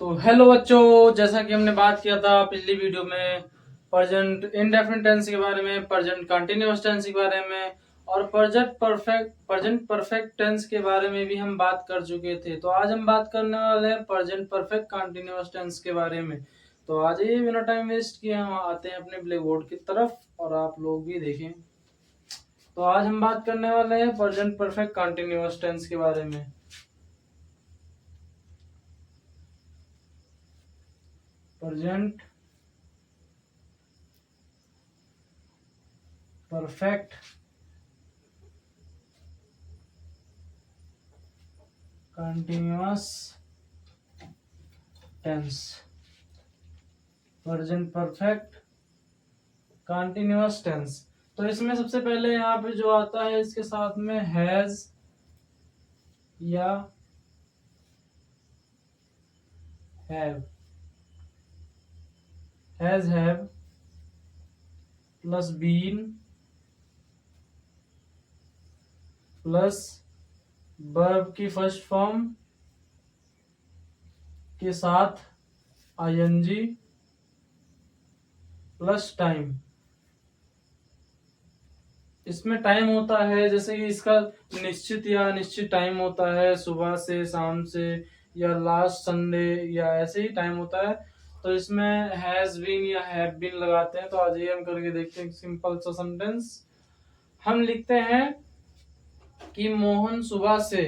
तो हेलो बच्चों, जैसा कि हमने बात किया था पिछली वीडियो में प्रेजेंट इंडेफिनिट टेंस के बारे में, प्रेजेंट कंटीन्यूअस टेंस के बारे में और प्रेजेंट परफेक्ट टेंस के बारे में भी हम बात कर चुके थे। तो आज हम बात करने वाले हैं प्रेजेंट परफेक्ट कंटीन्यूअस टेंस के बारे में। तो आज ये बिना टाइम वेस्ट किए हम आते हैं अपने ब्लैक बोर्ड की तरफ और आप लोग भी देखें। तो आज हम बात करने वाले हैं प्रेजेंट परफेक्ट कंटीन्यूअस टेंस के बारे में। Present perfect continuous tense, present perfect continuous tense. तो इसमें सबसे पहले यहाँ पे जो आता है इसके साथ में हैज या have, has have plus been plus verb की फर्स्ट फॉर्म के साथ आईएनजी प्लस टाइम। इसमें टाइम होता है जैसे कि इसका निश्चित या अनिश्चित टाइम होता है, सुबह से शाम से या लास्ट संडे या ऐसे ही टाइम होता है। तो इसमें हैज बीन या हैव बीन लगाते हैं। तो आज ये हम करके देखते हैं सिंपल सा सेंटेंस। हम लिखते हैं कि मोहन सुबह से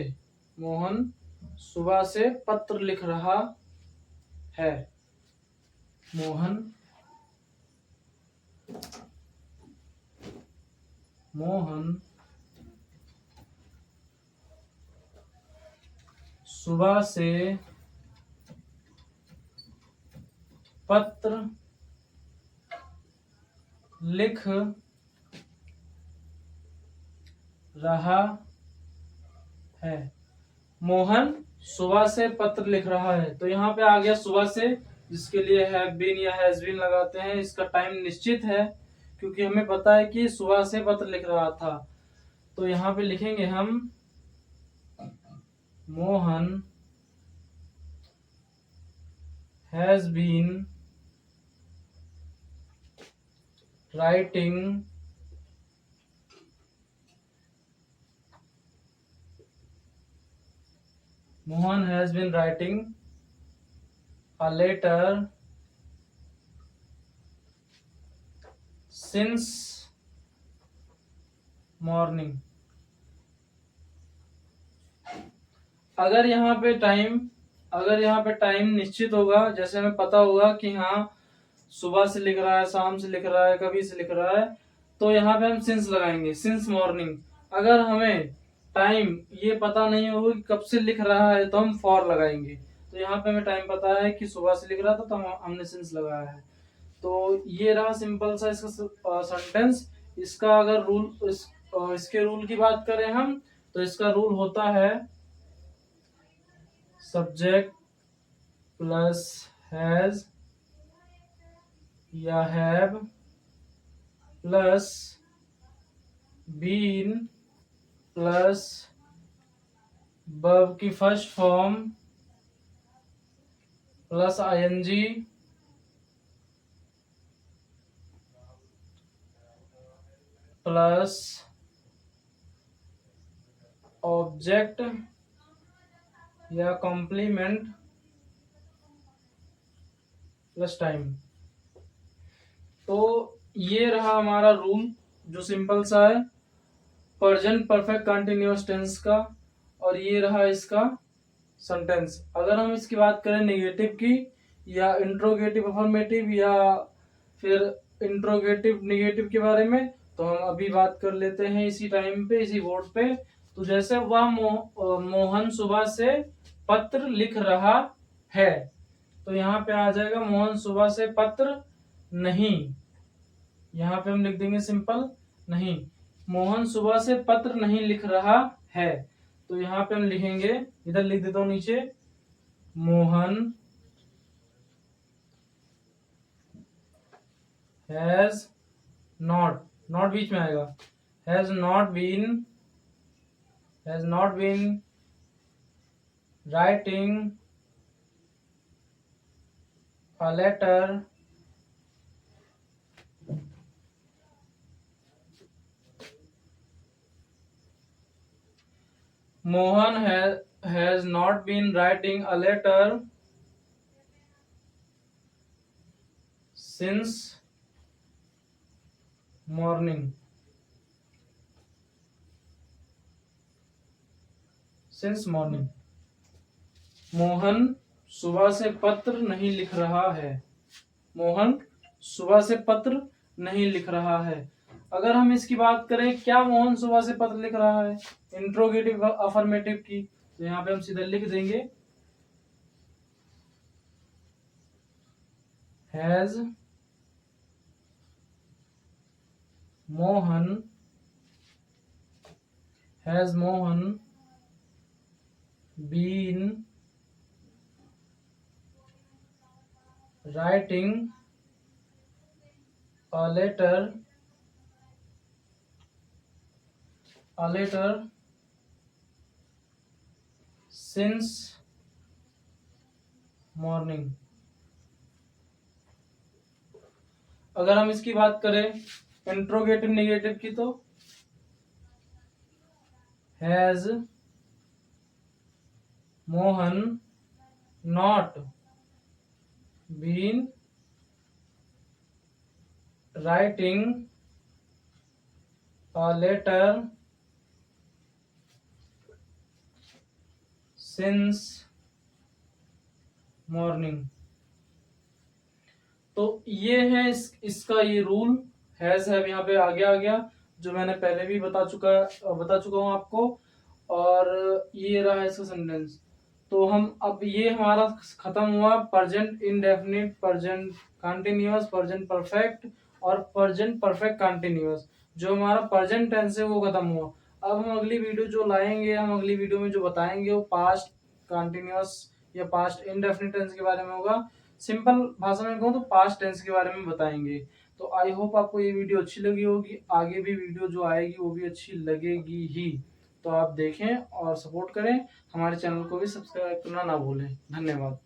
पत्र लिख रहा है। मोहन सुबह से पत्र लिख रहा है। मोहन सुबह से पत्र लिख रहा है। तो यहाँ पे आ गया सुबह से, जिसके लिए हैव बीन या हैज बीन लगाते हैं। इसका टाइम निश्चित है क्योंकि हमें पता है कि सुबह से पत्र लिख रहा था। तो यहाँ पे लिखेंगे हम Mohan has been writing Mohan has been writing a letter since morning। अगर यहाँ पे टाइम निश्चित होगा, जैसे हमें पता होगा कि हाँ सुबह से लिख रहा है, शाम से लिख रहा है, कभी से लिख रहा है, तो यहाँ पे हम सिंस लगाएंगे, सिंस मॉर्निंग। अगर हमें टाइम ये पता नहीं होगा कि कब से लिख रहा है तो हम फॉर लगाएंगे। तो यहाँ पे हमें टाइम पता है कि सुबह से लिख रहा था तो हमने सिंस लगाया है। तो ये रहा सिंपल सा इसका सेंटेंस। इसका अगर इसके रूल की बात करें हम, तो इसका रूल होता है सब्जेक्ट प्लस हैज या have plus been plus verb की first form plus ING plus object या कॉम्प्लीमेंट प्लस टाइम। तो ये रहा हमारा रूल जो सिंपल सा है प्रेजेंट परफेक्ट कंटिन्यूअस टेंस का, और ये रहा इसका सेंटेंस। अगर हम इसकी बात करें नेगेटिव की या इंट्रोगेटिव अफर्मेटिव या फिर इंट्रोगेटिव नेगेटिव के बारे में, तो हम अभी बात कर लेते हैं इसी टाइम पे, इसी बोर्ड पे। तो जैसे वह मोहन सुबह से पत्र लिख रहा है, तो यहाँ पे आ जाएगा मोहन सुबह से पत्र नहीं। यहाँ पे हम लिख देंगे सिंपल नहीं। मोहन सुबह से पत्र नहीं लिख रहा है, तो यहाँ पे हम लिखेंगे, इधर लिख देता हूं नीचे, मोहन हैज नॉट बीच में आएगा, has not been writing a letter, Mohan has not been writing a letter since morning. Since morning. Mohan सुबह से पत्र नहीं लिख रहा है. मोहन सुबह से पत्र नहीं लिख रहा है. अगर हम इसकी बात करें, क्या मोहन सुबह से पत्र लिख रहा है, इंट्रोगेटिव अफर्मेटिव की, तो यहाँ पे हम सीधा लिख देंगे has Mohan been writing a letter since morning. अगर हम इसकी बात करें इंट्रोगेटिव नेगेटिव की, तो has Mohan not been writing a letter since morning. तो ये है इसका ये रूल हैज है, यहाँ पे आगे आ गया, जो मैंने पहले भी बता चुका हूँ आपको. और ये रहा इसका सेंटेंस. तो हम अब ये हमारा खत्म हुआ present indefinite, present continuous, present perfect और प्रेजेंट परफेक्ट कंटिन्यूअस. जो हमारा प्रेजेंट टेंस है वो खत्म हुआ. अब हम अगली वीडियो जो लाएंगे, हम अगली वीडियो में जो बताएंगे वो पास्ट कंटिन्यूअस या पास्ट इंडेफिनिट टेंस के बारे में होगा. सिंपल भाषा में कहूँ तो पास्ट टेंस के बारे में बताएंगे. तो आई होप आपको ये वीडियो अच्छी लगी होगी. आगे भी वीडियो जो आएगी वो भी अच्छी लगेगी ही. तो आप देखें और सपोर्ट करें. हमारे चैनल को भी सब्सक्राइब करना ना भूलें. धन्यवाद.